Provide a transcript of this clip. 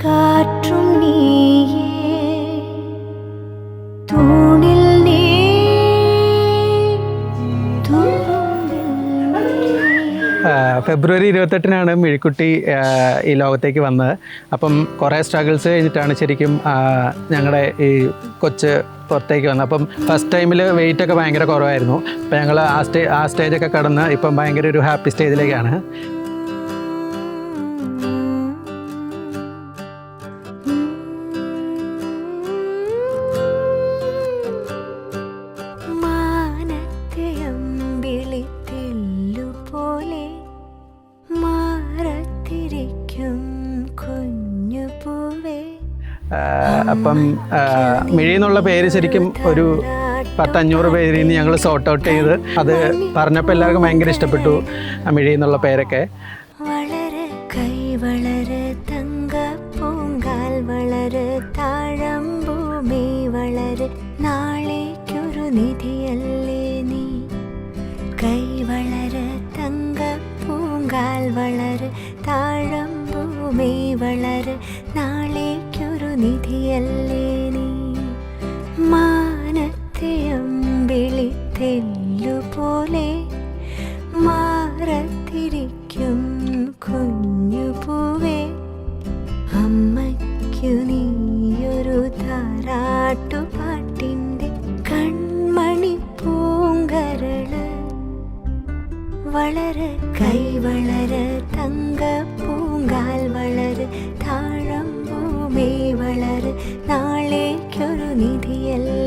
കാറ്റും നീയേ തൂണിൽ നീ ഫെബ്രുവരി 28-നാണ് മിഴിക്കുട്ടി ഈ ലോകത്തേക്ക് വന്നത്. അപ്പം കുറേ സ്ട്രഗിൾസ് കഴിഞ്ഞിട്ടാണ് ശരിക്കും ഞങ്ങളുടെ ഈ കൊച്ച് പുറത്തേക്ക് വന്നത്. അപ്പം ഫസ്റ്റ് ടൈമിൽ വെയിറ്റൊക്കെ ഭയങ്കര കുറവായിരുന്നു. അപ്പം ഞങ്ങൾ ആ സ്റ്റേജൊക്കെ കടന്ന് ഇപ്പം ഭയങ്കര ഒരു ഹാപ്പി സ്റ്റേജിലേക്കാണ്. അപ്പം മിഴി എന്നുള്ള പേര് ശരിക്കും ഒരു 500 പേരിൽ നിന്ന് ഞങ്ങൾ സോർട്ട് ഔട്ട് ചെയ്ത് അത് പറഞ്ഞപ്പോൾ എല്ലാവർക്കും ഭയങ്കര ഇഷ്ടപ്പെട്ടു മിഴി എന്നുള്ള പേരൊക്കെ. വളരെ കൈ വളരെ തങ്ക പൂങ്കാൽ വളരെ താഴമ്പൂമി വളരെ നാളേക്കൊരു നിധിയല്ലേ നീ. കൈ വളരെ തങ്ക പൂങ്കാൽ വളരെ താഴമ്പൂമി വളരെ നാളേക്കൊരു നിധിയല്ലേ നീ. മാനത്തെ അമ്പിളിത്തെല്ലുപോലെ മാറത്തിരിക്കും കുഞ്ഞുപൂവേ. അമ്മയ്ക്കു നീയൊരു താരാട്ടുപാട്ടിൻ്റെ കൺമണി പൂങ്കരള്. വളരെ കൈ വളരെ തങ്ക പൂങ്കാൽ വളരെ താഴമ്പൂമി വളരെ നാളേക്കൊരു നിധിയല്ല